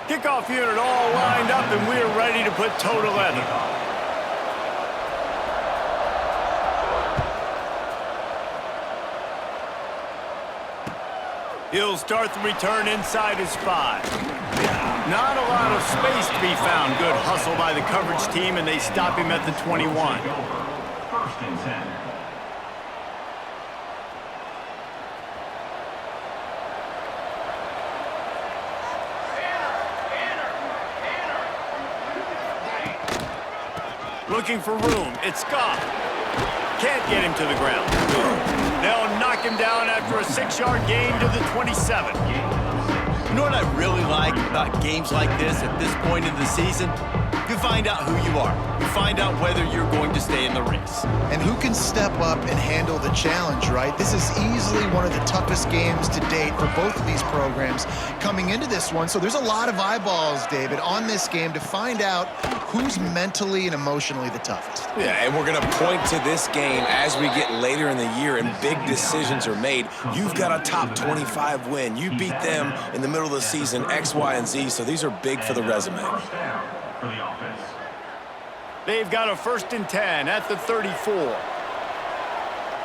Kickoff unit all lined up, and we're ready to put toe to leather. He'll start the return inside his 5. Not a lot of space to be found. Good hustle by the coverage team, and they stop him at the 21. First and 10. Looking for room. It's Scott. Can't get him to the ground. They'll knock him down after a 6-yard gain to the 27. You know what I really like about games like this at this point in the season? You find out who you are. You find out whether you're going to stay in the race. And who can step up and handle the challenge, right? This is easily one of the toughest games to date for both of these programs coming into this one. So there's a lot of eyeballs, David, on this game to find out who's mentally and emotionally the toughest. Yeah, and we're going to point to this game as we get later in the year and big decisions are made. You've got a top 25 win. You beat them in the middle of the season, X, Y, and Z, so these are big for the resume. For the offense. They've got a 1st and 10 at the 34. Here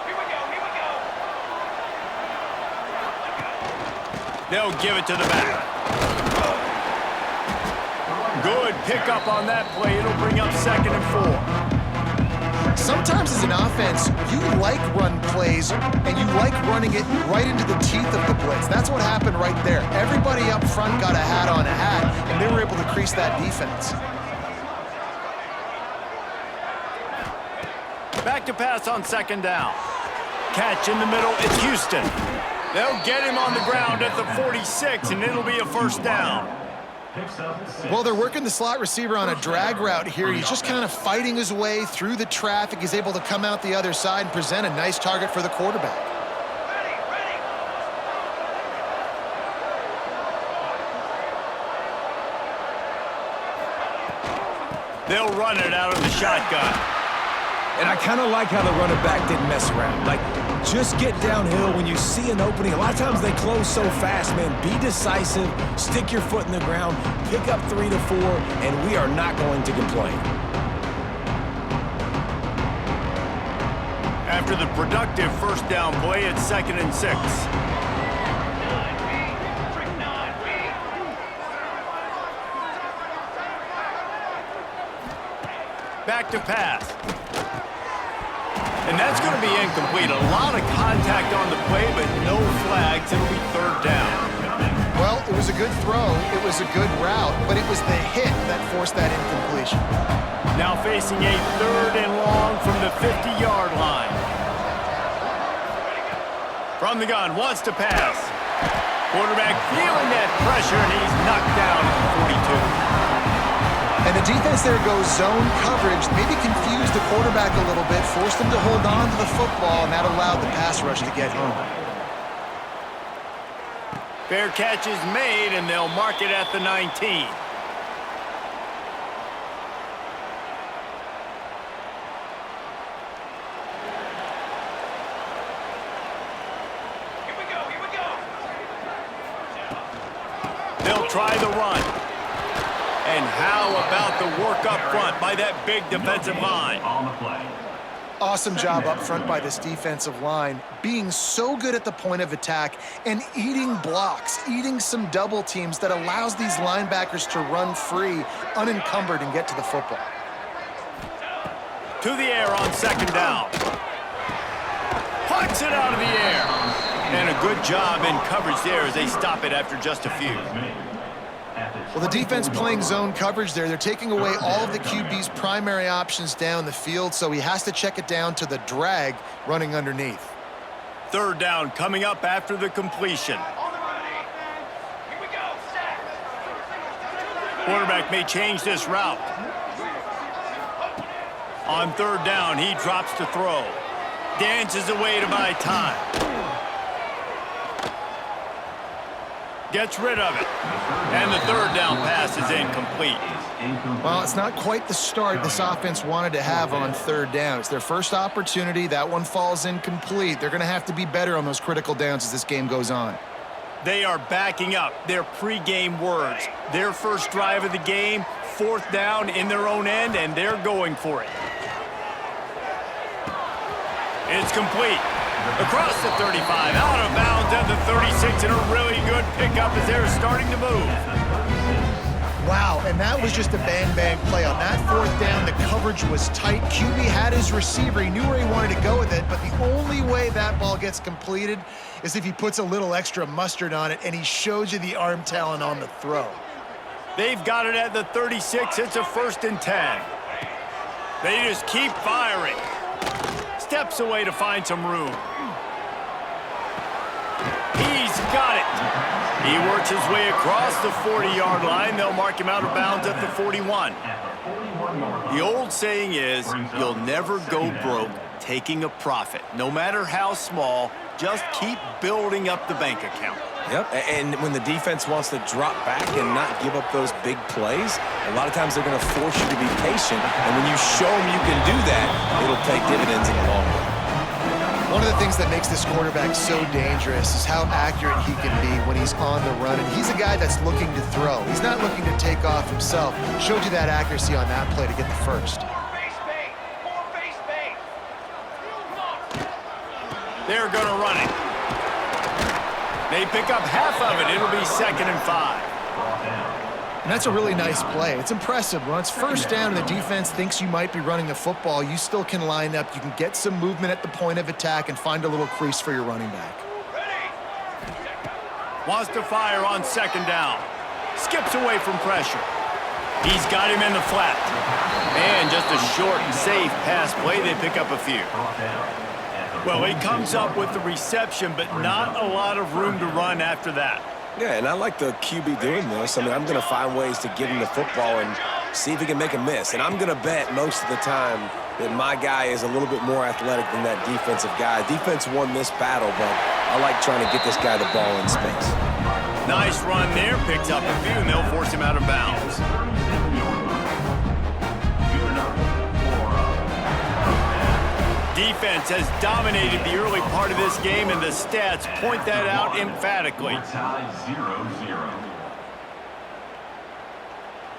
we go. They'll give it to the back. Good pickup on that play. It'll bring up 2nd and 4. Sometimes as an offense, you like run plays, and you like running it right into the teeth of the blitz. That's what happened right there. Everybody up front got a hat on a hat, and they were able to crease that defense. Back to pass on 2nd down. Catch in the middle. It's Houston. They'll get him on the ground at the 46, and it'll be a 1st down. Well, they're working the slot receiver on a drag route here. He's just kind of fighting his way through the traffic. He's able to come out the other side and present a nice target for the quarterback. They'll run it out of the shotgun. And I kind of like how the running back didn't mess around. Like, just get downhill when you see an opening. A lot of times they close so fast, man. Be decisive, stick your foot in the ground, pick up 3 to 4, and we are not going to complain. After the productive 1st down play, it's 2nd and 6. Back to pass. And that's going to be incomplete. A lot of contact on the play, but no flags. It'll be 3rd down. Well, it was a good throw. It was a good route, but it was the hit that forced that incompletion. Now facing a 3rd and long from the 50-yard line. From the gun, wants to pass. Quarterback feeling that pressure, and he's knocked down at the 42. And the defense there goes zone coverage, maybe confused the quarterback a little bit, forced him to hold on to the football, and that allowed the pass rush to get home. Fair catch is made, and they'll mark it at the 19. They'll try the run. And how about the work up front by that big defensive line? On the play. Awesome job up front by this defensive line, being so good at the point of attack and eating blocks, eating some double teams that allows these linebackers to run free, unencumbered, and get to the football. To the air on 2nd down. Puts it out of the air. And a good job in coverage there as they stop it after just a few. Well, the defense playing zone coverage there. They're taking away all of the QB's primary options down the field, so he has to check it down to the drag running underneath. 3rd down coming up after the completion. Quarterback may change this route. On 3rd down, he drops to throw. Dances away to buy time. Gets rid of it. And the 3rd down pass is incomplete. Well, it's not quite the start this offense wanted to have on 3rd down. It's their first opportunity. That one falls incomplete. They're going to have to be better on those critical downs as this game goes on. They are backing up their pregame words. Their first drive of the game, 4th down in their own end, and they're going for it. It's complete. Across the 35, out of bounds at the 36, and a really good pickup as they're starting to move. Wow, and that was just a bang-bang play. On that 4th down, the coverage was tight. QB had his receiver. He knew where he wanted to go with it, but the only way that ball gets completed is if he puts a little extra mustard on it, and he shows you the arm talent on the throw. They've got it at the 36. It's a 1st and 10. They just keep firing. Steps away to find some room. He's got it. He works his way across the 40-yard line. They'll mark him out of bounds at the 41. The old saying is, you'll never go broke taking a profit. No matter how small, just keep building up the bank account. Yep, and when the defense wants to drop back and not give up those big plays, a lot of times they're going to force you to be patient, and when you show them you can do that, it'll pay dividends in the long run. One of the things that makes this quarterback so dangerous is how accurate he can be when he's on the run, and he's a guy that's looking to throw. He's not looking to take off himself. Showed you that accuracy on that play to get the first. They're going to run it. They pick up half of it. It'll be 2nd and 5. And that's a really nice play. It's impressive. When it's 1st down and the defense thinks you might be running the football, you still can line up. You can get some movement at the point of attack and find a little crease for your running back. Wants to fire on 2nd down. Skips away from pressure. He's got him in the flat. And just a short and safe pass play. They pick up a few. Well, he comes up with the reception, but not a lot of room to run after that. Yeah, and I like the QB doing this. I mean, I'm going to find ways to get him the football and see if he can make a miss. And I'm going to bet most of the time that my guy is a little bit more athletic than that defensive guy. Defense won this battle, but I like trying to get this guy the ball in space. Nice run there. Picks up a few, and they'll force him out of bounds. Defense has dominated the early part of this game, and the stats point that out emphatically.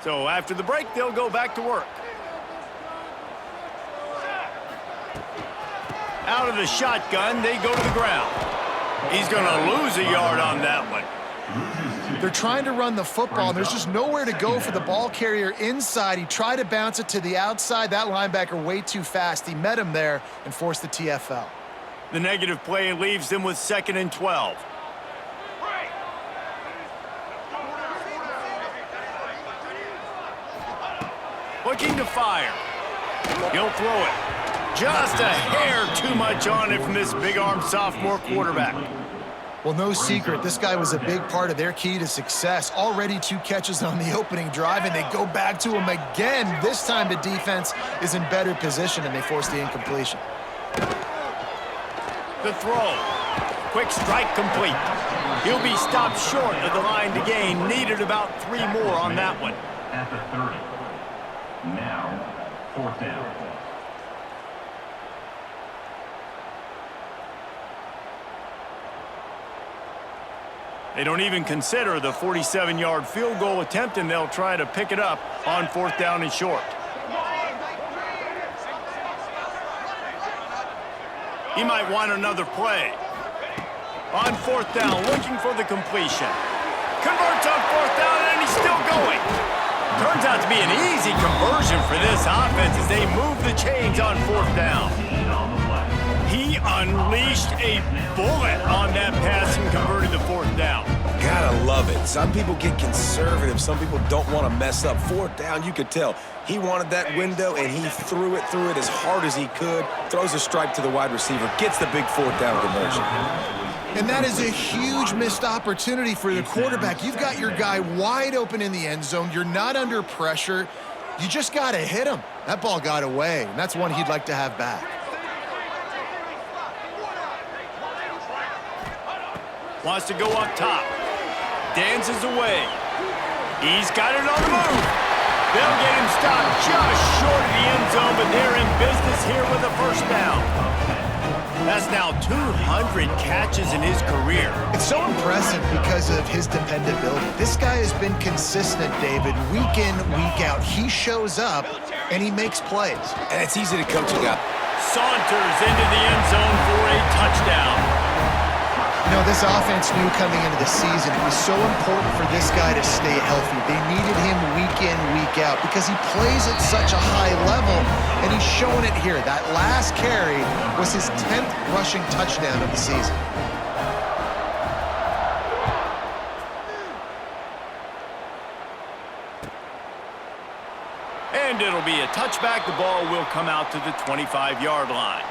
So after the break, they'll go back to work. Out of the shotgun, they go to the ground. He's going to lose a yard on that one. They're trying to run the football, and there's just nowhere to go for the ball carrier inside. He tried to bounce it to the outside. That linebacker way too fast. He met him there and forced the TFL. The negative play leaves them with 2nd and 12. Looking to fire. He'll throw it. Just a hair too much on it from this big-arm sophomore quarterback. Well, no secret, this guy was a big part of their key to success. Already 2 catches on the opening drive, and they go back to him again. This time the defense is in better position, and they force the incompletion. The throw. Quick strike complete. He'll be stopped short of the line to gain. Needed about 3 more on that one. At the 30. Now, 4th down. They don't even consider the 47-yard field goal attempt, and they'll try to pick it up on 4th down and short. He might want another play. On 4th down, looking for the completion. Converts on 4th down, and he's still going. Turns out to be an easy conversion for this offense as they move the chains on 4th down. He unleashed a bullet on that pass and converted the 4th down. Gotta love it. Some people get conservative. Some people don't want to mess up. 4th down, you could tell. He wanted that window, and he threw it as hard as he could. Throws a stripe to the wide receiver. Gets the big 4th down conversion. And that is a huge missed opportunity for the quarterback. You've got your guy wide open in the end zone. You're not under pressure. You just got to hit him. That ball got away, and that's one he'd like to have back. Wants to go up top. Dances away. He's got it on the move. They'll get him stopped just short of the end zone, but they're in business here with a 1st down. That's now 200 catches in his career. It's so impressive because of his dependability. This guy has been consistent, David, week in, week out. He shows up, and he makes plays. And it's easy to coach a guy. Saunters into the end zone for a touchdown. You know, this offense knew coming into the season it was so important for this guy to stay healthy. They needed him week in, week out because he plays at such a high level, and he's showing it here. That last carry was his 10th rushing touchdown of the season. And it'll be a touchback. The ball will come out to the 25-yard line.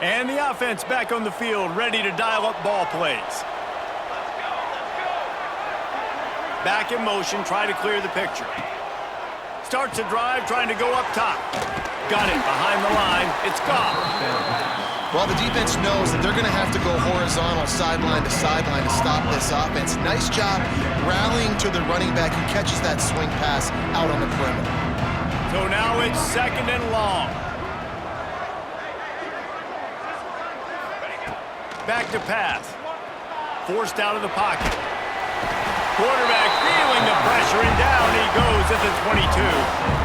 And the offense back on the field, ready to dial up ball plays. Back in motion, try to clear the picture. Starts a drive, trying to go up top. Got it behind the line. It's gone. Well, the defense knows that they're going to have to go horizontal sideline to sideline to stop this offense. Nice job rallying to the running back who catches that swing pass out on the perimeter. So now it's 2nd and long. Back to pass. Forced out of the pocket. Quarterback feeling the pressure, and down he goes at the 22.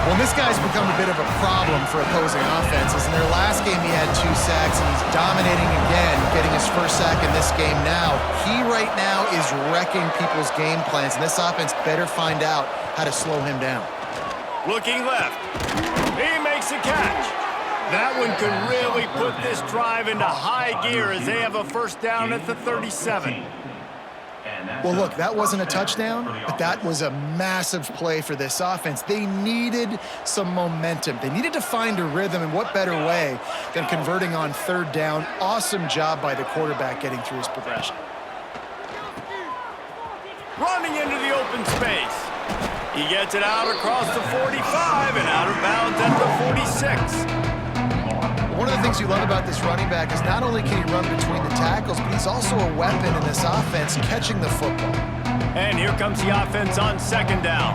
Well, this guy's become a bit of a problem for opposing offenses. In their last game, he had 2 sacks, and he's dominating again, getting his first sack in this game now. He right now is wrecking people's game plans, and this offense better find out how to slow him down. Looking left. He makes a catch. That one could really put this drive into high gear as they have a first down at the 37. Well, look, that wasn't a touchdown, but that was a massive play for this offense. They needed some momentum. They needed to find a rhythm, and what better way than converting on 3rd down. Awesome job by the quarterback getting through his progression. Running into the open space. He gets it out across the 45 and out of bounds at the 46. One of the things you love about this running back is not only can he run between the tackles, but he's also a weapon in this offense catching the football. And here comes the offense on 2nd down.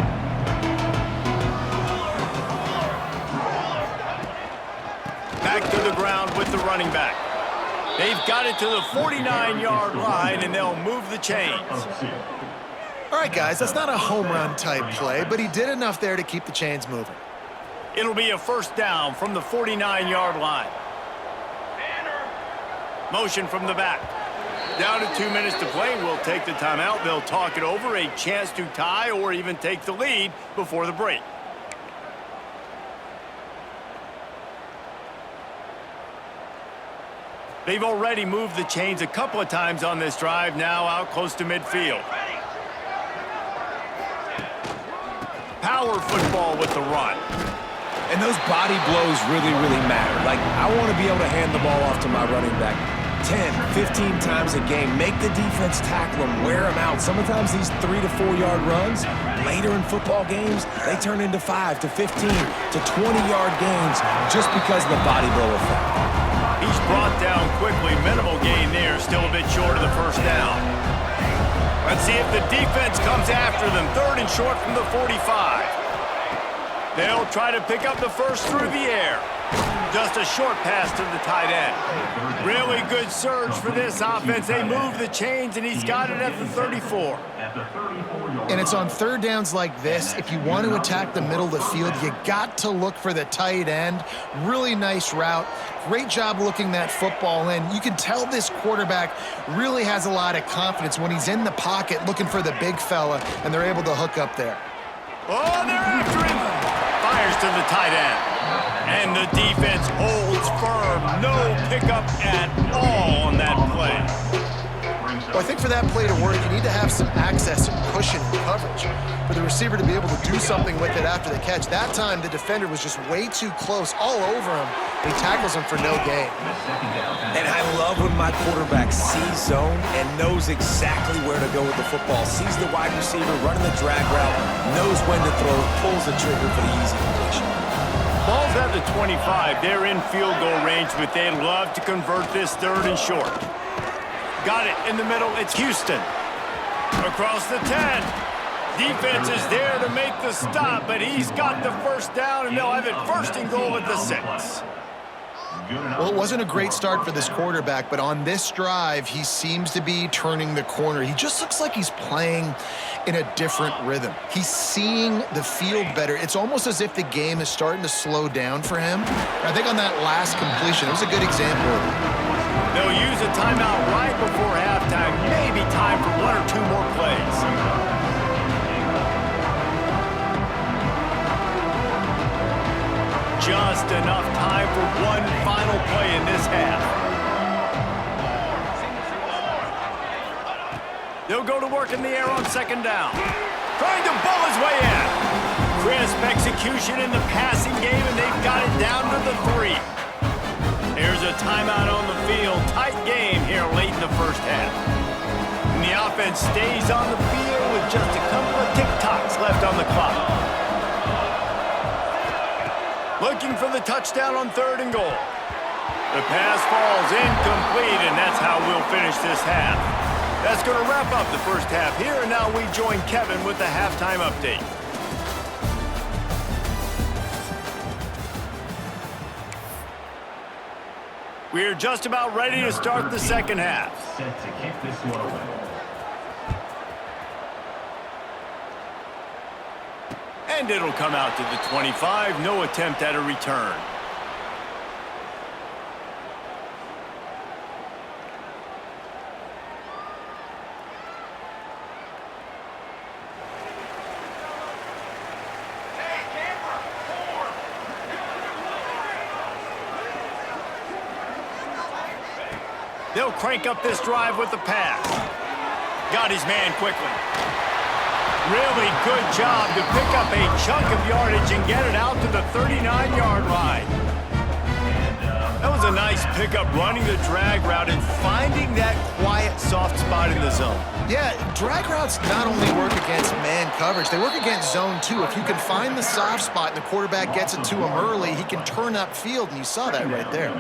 Back to the ground with the running back. They've got it to the 49-yard line, and they'll move the chains. All right, guys, that's not a home run type play, but he did enough there to keep the chains moving. It'll be a first down from the 49-yard line. Motion from the back. Down to 2 minutes to play. We'll take the timeout. They'll talk it over. A chance to tie or even take the lead before the break. They've already moved the chains a couple of times on this drive, now out close to midfield. Power football with the run. And those body blows really, really matter. Like, I want to be able to hand the ball off to my running back 10, 15 times a game. Make the defense tackle him, wear him out. Sometimes these 3 to 4 yard runs, later in football games, they turn into 5 to 15 to 20-yard gains just because of the body blow effect. He's brought down quickly. Minimal gain there, still a bit short of the first down. Let's see if the defense comes after them. 3rd and short from the 45. They'll try to pick up the first through the air. Just a short pass to the tight end. Really good surge for this offense. They move the chains, and he's got it at the 34. And it's on 3rd downs like this. If you want to attack the middle of the field, you got to look for the tight end. Really nice route. Great job looking that football in. You can tell this quarterback really has a lot of confidence when he's in the pocket looking for the big fella, and they're able to hook up there. Oh, they're after him. Fires to the tight end. And the defense holds firm. No pickup at all on that play. Well, I think for that play to work, you need to have some access and cushion and coverage for the receiver to be able to do something with it after the catch. That time, the defender was just way too close, all over him. He tackles him for no gain. And I love when my quarterback sees zone and knows exactly where to go with the football. Sees the wide receiver running the drag route, knows when to throw, pulls the trigger for the easy completion. Ball's at the 25. They're in field goal range, but they'd love to convert this 3rd and short. Got it in the middle. It's Houston. Across the 10. Defense is there to make the stop, but he's got the first down, and they'll have it first and goal at the 6. Well, it wasn't a great start for this quarterback, but on this drive, he seems to be turning the corner. He just looks like he's playing in a different rhythm. He's seeing the field better. It's almost as if the game is starting to slow down for him. I think on that last completion, it was a good example. They'll use a timeout right before halftime, maybe time for 1 or 2 more plays. Just enough time for one final play in this half. They'll go to work in the air on 2nd down. Trying to bull his way in. Crisp execution in the passing game, and they've got it down to the 3. Here's a timeout on the field. Tight game here late in the first half. And the offense stays on the field with just a couple of tick-tocks left on the clock. Looking for the touchdown on 3rd and goal. The pass falls incomplete, and that's how we'll finish this half. That's going to wrap up the first half here, and now we join Kevin with the halftime update. We're just about ready to start the second half. Set to kick this one away. And it'll come out to the 25. No attempt at a return. They'll crank up this drive with the pass. Got his man quickly. Really good job to pick up a chunk of yardage and get it out to the 39-yard line. That was a nice pickup, running the drag route and finding that quiet, soft spot in the zone. Yeah, drag routes not only work against man coverage, they work against zone too. If you can find the soft spot and the quarterback gets it to him early, he can turn upfield, and you saw that right there.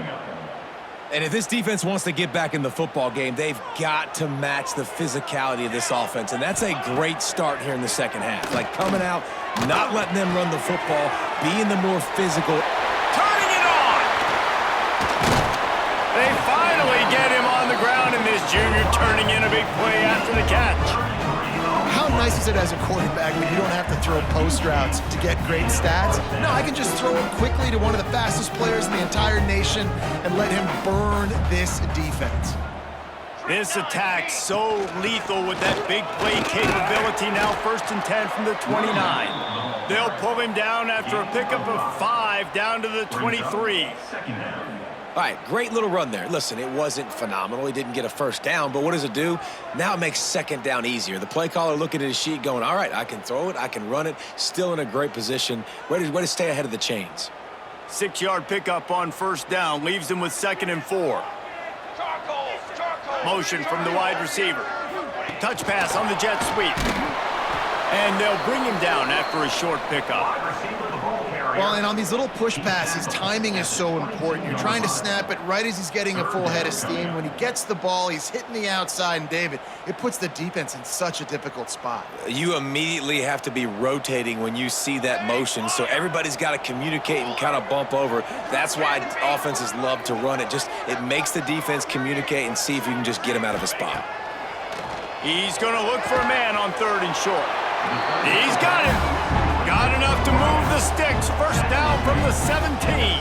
And if this defense wants to get back in the football game, they've got to match the physicality of this offense. And that's a great start here in the second half. Like coming out, not letting them run the football, being the more physical. Turning it on! They finally get him on the ground, and this junior turning in a big play after the catch. How nice is it as a quarterback when you don't have to throw post routes to get great stats? No, I can just throw it quickly to one of the fastest players in the entire nation and let him burn this defense. This attack so lethal with that big play capability. Now 1st and 10 from the 29. They'll pull him down after a pickup of 5 down to the 23. All right, great little run there. Listen, it wasn't phenomenal. He didn't get a first down, but what does it do? Now it makes 2nd down easier. The play caller looking at his sheet going, all right, I can throw it, I can run it, still in a great position. Way to stay ahead of the chains. 6-yard pickup on 1st down, leaves them with 2nd and 4. Motion from the wide receiver. Touch pass on the jet sweep. And they'll bring him down after a short pickup. Well, and on these little push passes, timing is so important. You're trying to snap it right as he's getting a full head of steam. When he gets the ball, he's hitting the outside, and David, it puts the defense in such a difficult spot. You immediately have to be rotating when you see that motion, so everybody's got to communicate and kind of bump over. That's why offenses love to run it. It makes the defense communicate and see if you can just get him out of a spot. He's going to look for a man on 3rd and short. He's got him. Got enough to move the sticks. 1st down from the 17.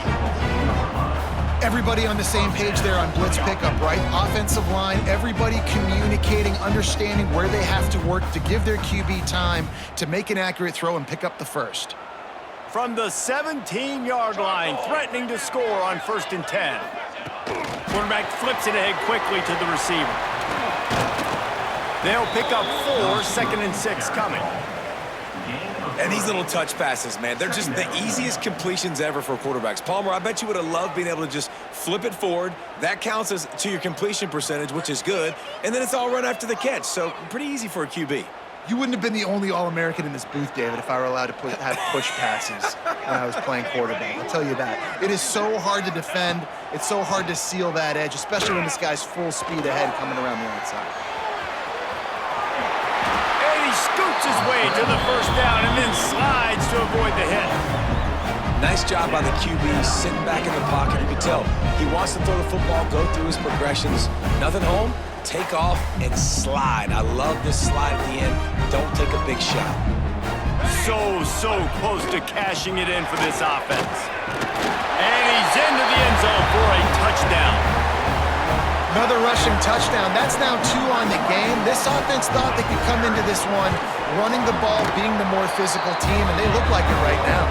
Everybody on the same page there on blitz pickup, right? Offensive line, everybody communicating, understanding where they have to work to give their QB time to make an accurate throw and pick up the 1st. From the 17-yard line, threatening to score on 1st and 10. Quarterback flips it ahead quickly to the receiver. They'll pick up 4, 2nd and 6 coming. And these little touch passes, man, they're just the easiest completions ever for quarterbacks. Palmer, I bet you would have loved being able to just flip it forward. That counts as to your completion percentage, which is good. And then it's all run after the catch, so pretty easy for a QB. You wouldn't have been the only All-American in this booth, David, if I were allowed to have push passes when I was playing quarterback. I'll tell you that. It is so hard to defend. It's so hard to seal that edge, especially when this guy's full speed ahead coming around the outside. And he scoops works his way to the first down and then slides to avoid the hit. Nice job by the QB, sitting back in the pocket. You can tell he wants to throw the football, go through his progressions. Nothing home, take off, and slide. I love this slide at the end. Don't take a big shot. So close to cashing it in for this offense. And he's into the end zone for a touchdown. Another rushing touchdown. That's now 2 on the game. This offense thought they could come into this one running the ball, being the more physical team, and they look like it right now.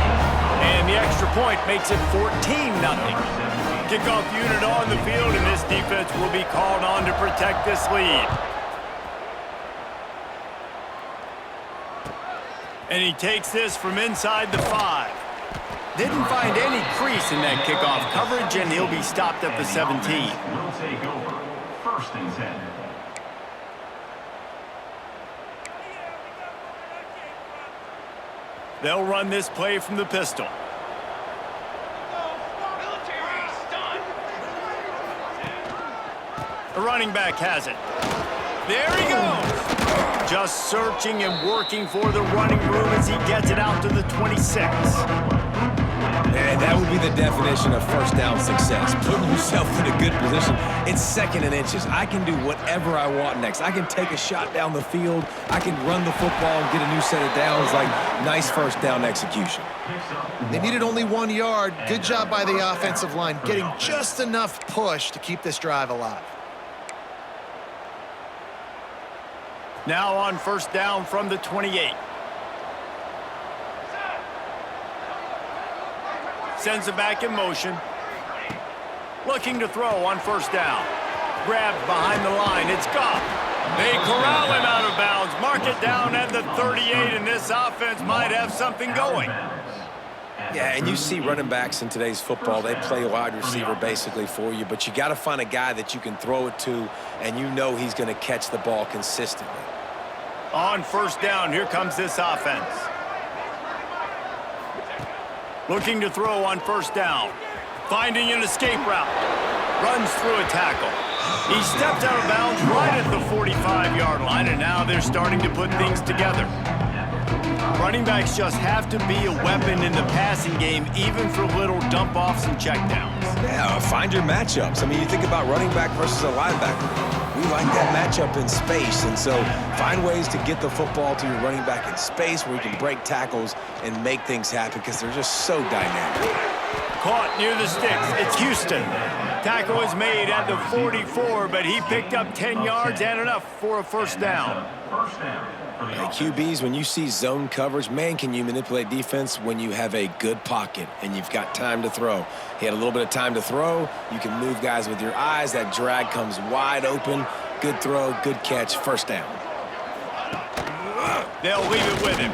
And the extra point makes it 14-0. Kickoff unit on the field, and this defense will be called on to protect this lead. And he takes this from inside the 5. Didn't find any crease in that kickoff coverage, and he'll be stopped at the 17. Will take over. 1st and 10. They'll run this play from the pistol. The running back has it. There he goes. Just searching and working for the running room as he gets it out to the 26. And that would be the definition of first down success. Putting yourself in a good position. It's 2nd and inches. I can do whatever I want next. I can take a shot down the field. I can run the football and get a new set of downs. Like, nice first down execution. They needed only 1 yard. Good job by the offensive line, getting just enough push to keep this drive alive. Now on first down from the 28. Sends it back in motion. Looking to throw on first down. Grabbed behind the line. It's Goff. They corral him out of bounds. Mark it down at the 38, and this offense might have something going. Yeah, and you see running backs in today's football, they play wide receiver basically for you, but you got to find a guy that you can throw it to, and you know he's going to catch the ball consistently. On first down, here comes this offense. Looking to throw on first down. Finding an escape route. Runs through a tackle. He stepped out of bounds right at the 45-yard line, and now they're starting to put things together. Running backs just have to be a weapon in the passing game, even for little dump-offs and checkdowns. Yeah, find your matchups. I mean, you think about running back versus a linebacker. We like that matchup in space, and so find ways to get the football to your running back in space where you can break tackles and make things happen because they're just so dynamic. Caught near the sticks. It's Houston. Tackle is made at the 44, but he picked up 10 yards and enough for a first down. Hey, QBs, when you see zone coverage, man, can you manipulate defense when you have a good pocket and you've got time to throw. He had a little bit of time to throw. You can move guys with your eyes. That drag comes wide open. Good throw, good catch, first down. They'll leave it with him.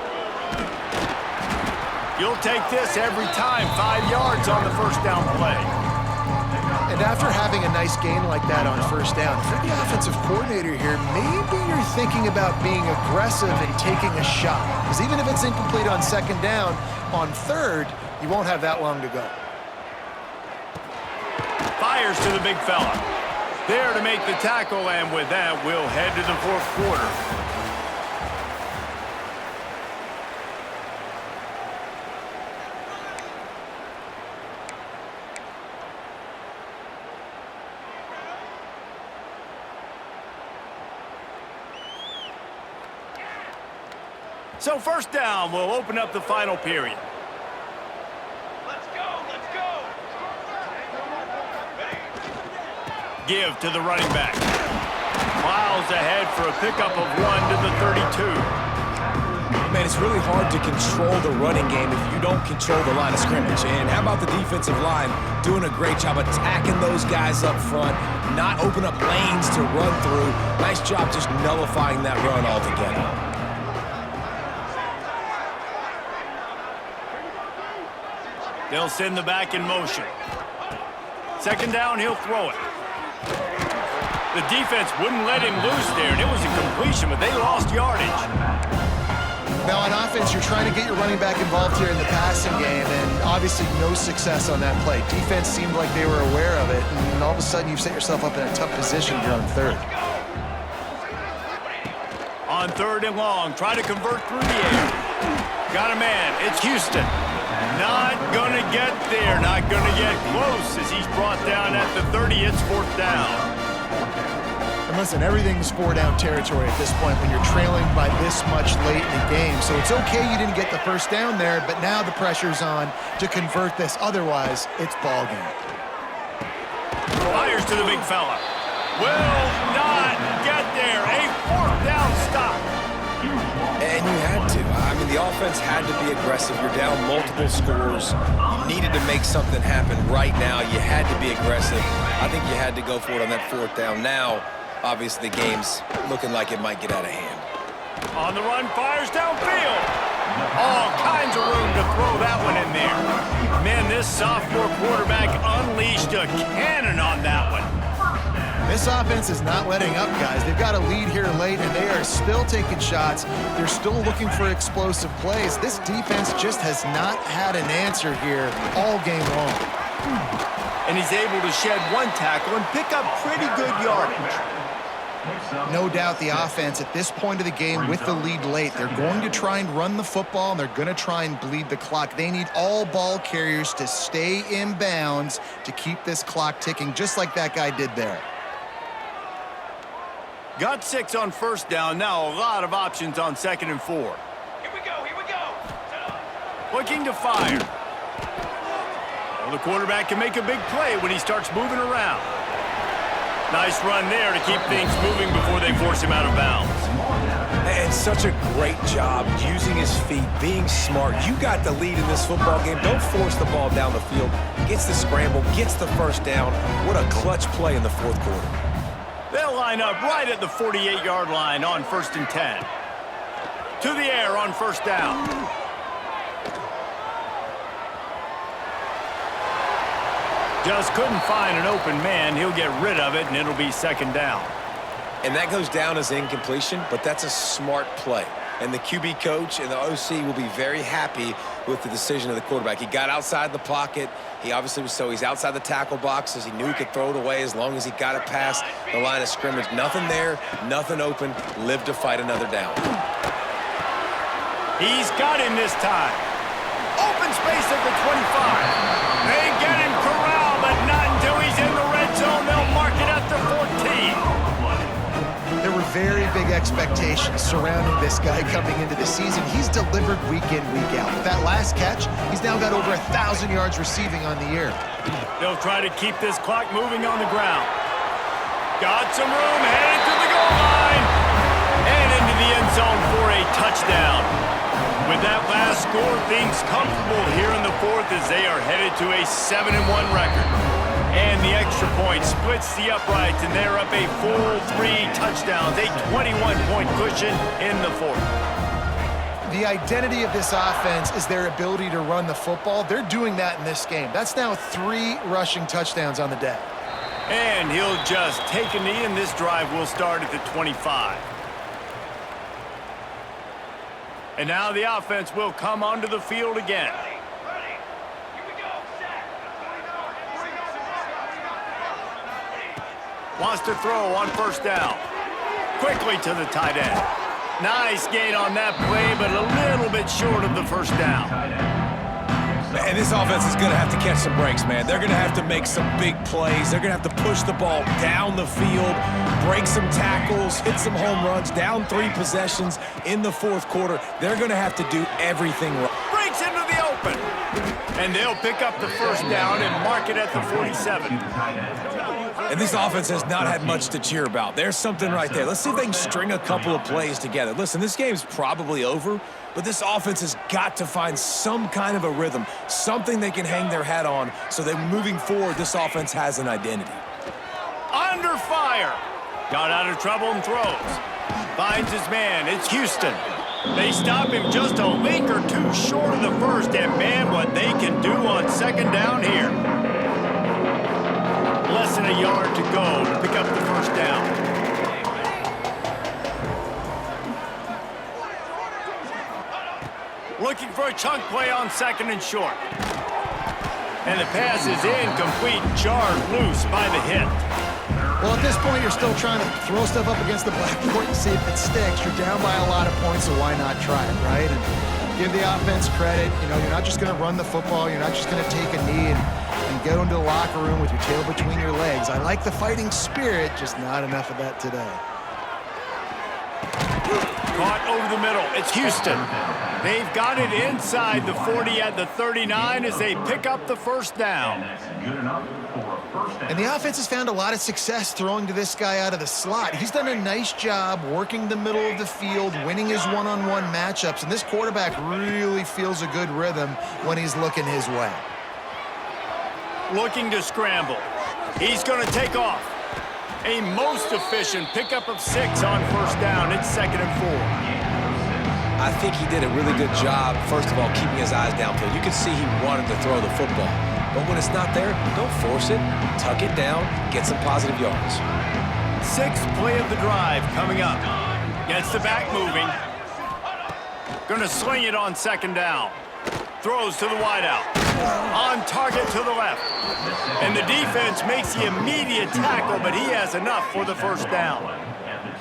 You'll take this every time. 5 yards on the first down play. And after having a nice gain like that on first down, if you're the offensive coordinator here, maybe you're thinking about being aggressive and taking a shot. Because even if it's incomplete on second down, on third, you won't have that long to go. Fires to the big fella. There to make the tackle, and with that, we'll head to the fourth quarter. So first down will open up the final period. Let's go! Give to the running back. Miles ahead for a pickup of 1 to the 32. Man, it's really hard to control the running game if you don't control the line of scrimmage. And how about the defensive line doing a great job attacking those guys up front, not open up lanes to run through. Nice job just nullifying that run altogether. They'll send the back in motion. Second down, he'll throw it. The defense wouldn't let him loose there, and it was a completion, but they lost yardage. Now on offense, you're trying to get your running back involved here in the passing game, and obviously no success on that play. Defense seemed like they were aware of it, and all of a sudden you've set yourself up in a tough position here on third. On On 3rd and long, try to convert through the air. Got a man, it's Houston. Not gonna get there, not gonna get close as he's brought down at the 30. It's 4th down. And listen, everything's 4-down territory at this point when you're trailing by this much late in the game. So it's okay you didn't get the first down there, but now the pressure's on to convert this. Otherwise, it's ball game. Fires to the big fella. Will not get there. A 4th down stop. And you had to. I mean, the offense had to be aggressive. You're down multiple scores. You needed to make something happen right now. You had to be aggressive. I think you had to go for it on that 4th down. Now, obviously, the game's looking like it might get out of hand. On the run, fires downfield. All kinds of room to throw that one in there. Man, this sophomore quarterback unleashed a cannon on that one. This offense is not letting up, guys. They've got a lead here late, and they are still taking shots. They're still looking for explosive plays. This defense just has not had an answer here all game long. And he's able to shed one tackle and pick up pretty good yardage. No doubt the offense at this point of the game with the lead late, they're going to try and run the football, and they're going to try and bleed the clock. They need all ball carriers to stay in bounds to keep this clock ticking, just like that guy did there. Got 6 on 1st down. Now a lot of options on 2nd and 4. Here we go, here we go. Looking to fire. Well, the quarterback can make a big play when he starts moving around. Nice run there to keep things moving before they force him out of bounds. And such a great job using his feet, being smart. You got the lead in this football game. Don't force the ball down the field. Gets the scramble, gets the 1st down. What a clutch play in the 4th quarter. They'll line up right at the 48-yard line on 1st and 10. To the air on 1st down. Just couldn't find an open man. He'll get rid of it, and it'll be 2nd down. And that goes down as incompletion, but that's a smart play. And the QB coach and the OC will be very happy with the decision of the quarterback. He got outside the pocket. He obviously he's outside the tackle boxes. He knew he could throw it away as long as he got it past the line of scrimmage. Nothing there, nothing open. Lived to fight another down. He's got him this time. Open space at the 25. They get him corralled, but not until he's in the red zone. They'll mark it at the 14. There were very big expectations surrounding this guy coming into the season. He's delivered week in, week out. With that last catch, he's now got over 1,000 yards receiving on the year. They'll try to keep this clock moving on the ground. Got some room, headed to the goal line, and into the end zone for a touchdown. With that last score, things comfortable here in the 4th as they are headed to a 7-1 record. And the extra point splits the uprights, and they're up a full 3 touchdowns, a 21-point cushion in the 4th. The identity of this offense is their ability to run the football. They're doing that in this game. That's now 3 rushing touchdowns on the day. And he'll just take a knee, and this drive will start at the 25. And now the offense will come onto the field again. Ready. Here we go, set. Wants to throw on 1st down. Quickly to the tight end. Nice gain on that play, but a little bit short of the 1st down. And this offense is going to have to catch some breaks, man. They're going to have to make some big plays. They're going to have to push the ball down the field, break some tackles, hit some home runs, down 3 possessions in the 4th quarter. They're going to have to do everything right. Breaks into the open. And they'll pick up the 1st down and mark it at the 47. And this offense has not had much to cheer about. There's something right there. Let's see if they can string a couple of plays together. Listen, this game's probably over, but this offense has got to find some kind of a rhythm, something they can hang their hat on so that moving forward, this offense has an identity. Under fire. Got out of trouble and throws. Finds his man. It's Houston. They stop him just a link or 2 short of the 1st, and man, what they can do on 2nd down here. Less than a yard to go to pick up the 1st down. Looking for a chunk play on 2nd and short. And the pass is incomplete, jarred loose by the hit. Well, at this point, you're still trying to throw stuff up against the blackboard and see if it sticks. You're down by a lot of points, so why not try it, right? And give the offense credit. You know, you're not just going to run the football. You're not just going to take a knee and go into the locker room with your tail between your legs. I like the fighting spirit, just not enough of that today. Caught over the middle. It's Houston. They've got it inside the 40 at the 39 as they pick up the first down. That's good enough for a first down. And the offense has found a lot of success throwing to this guy out of the slot. He's done a nice job working the middle of the field, winning his one-on-one matchups, and this quarterback really feels a good rhythm when he's looking his way. Looking to scramble. He's going to take off. A most efficient pickup of 6 on first down. It's 2nd and 4. I think he did a really good job, first of all, keeping his eyes downfield. You can see he wanted to throw the football. But when it's not there, don't force it. Tuck it down, get some positive yards. 6th play of the drive coming up. Gets the back moving. Going to sling it on 2nd down. Throws to the wideout. On target to the left. And the defense makes the immediate tackle, but he has enough for the first down.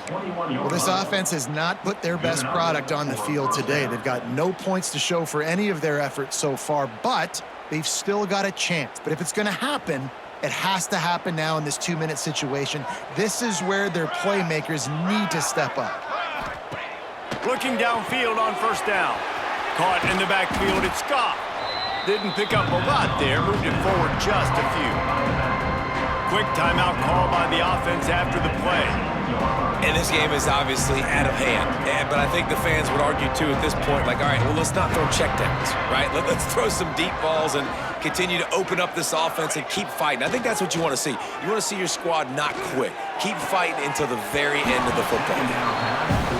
Well, this offense has not put their best product on the field today. They've got no points to show for any of their efforts so far, but they've still got a chance. But if it's going to happen, it has to happen now in this 2-minute situation. This is where their playmakers need to step up. Looking downfield on first down. Caught in the backfield, it's Scott. Didn't pick up a lot there, moved it forward just a few. Quick timeout call by the offense after the play. And this game is obviously out of hand. But I think the fans would argue, too, at this point, like, all right, well, let's not throw checkdowns, right? Let's throw some deep balls and continue to open up this offense and keep fighting. I think that's what you want to see. You want to see your squad not quit. Keep fighting until the very end of the football game.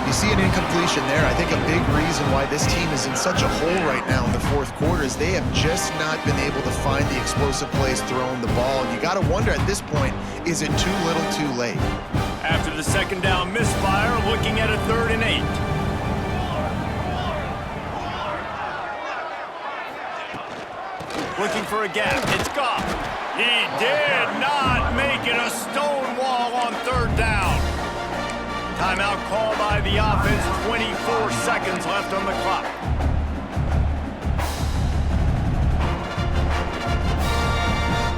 You see an incompletion there. I think a big reason why this team is in such a hole right now in the fourth quarter is they have just not been able to find the explosive plays throwing the ball. And you got to wonder at this point, is it too little too late? After the 2nd down misfire, looking at a 3rd and 8. Looking for a gap. It's Goff. He did not make it a stone wall on 3rd down. Timeout call by the offense. 24 seconds left on the clock.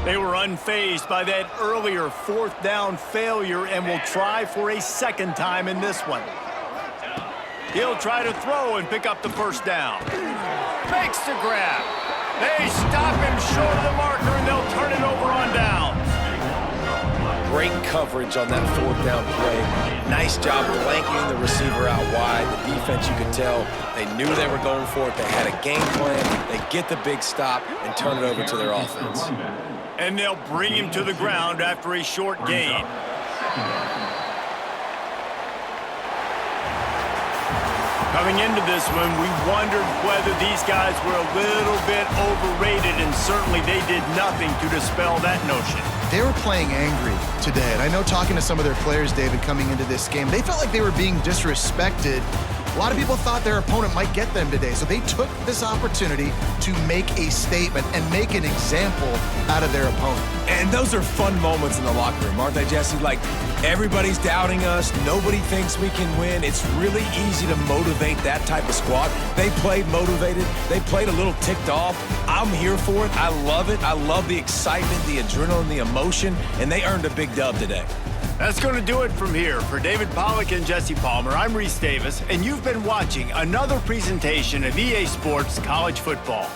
They were unfazed by that earlier 4th down failure and will try for a 2nd time in this one. He'll try to throw and pick up the first down. Makes the grab. They stop him short of the marker and they'll turn it over on downs. Great coverage on that 4th down play. Nice job blanking the receiver out wide. The defense, you could tell, they knew they were going for it. They had a game plan. They get the big stop and turn it over to their offense. And they'll bring him to the ground after a short gain. Coming into this one, we wondered whether these guys were a little bit overrated, and certainly they did nothing to dispel that notion. They were playing angry today, and I know talking to some of their players, David, coming into this game, they felt like they were being disrespected. A lot of people thought their opponent might get them today, so they took this opportunity to make a statement and make an example out of their opponent. And those are fun moments in the locker room, aren't they, Jesse? Like, everybody's doubting us. Nobody thinks we can win. It's really easy to motivate that type of squad. They played motivated. They played a little ticked off. I'm here for it. I love it. I love the excitement, the adrenaline, the emotion, and they earned a big dub today. That's going to do it from here. For David Pollack and Jesse Palmer, I'm Reese Davis, and you've been watching another presentation of EA Sports College Football.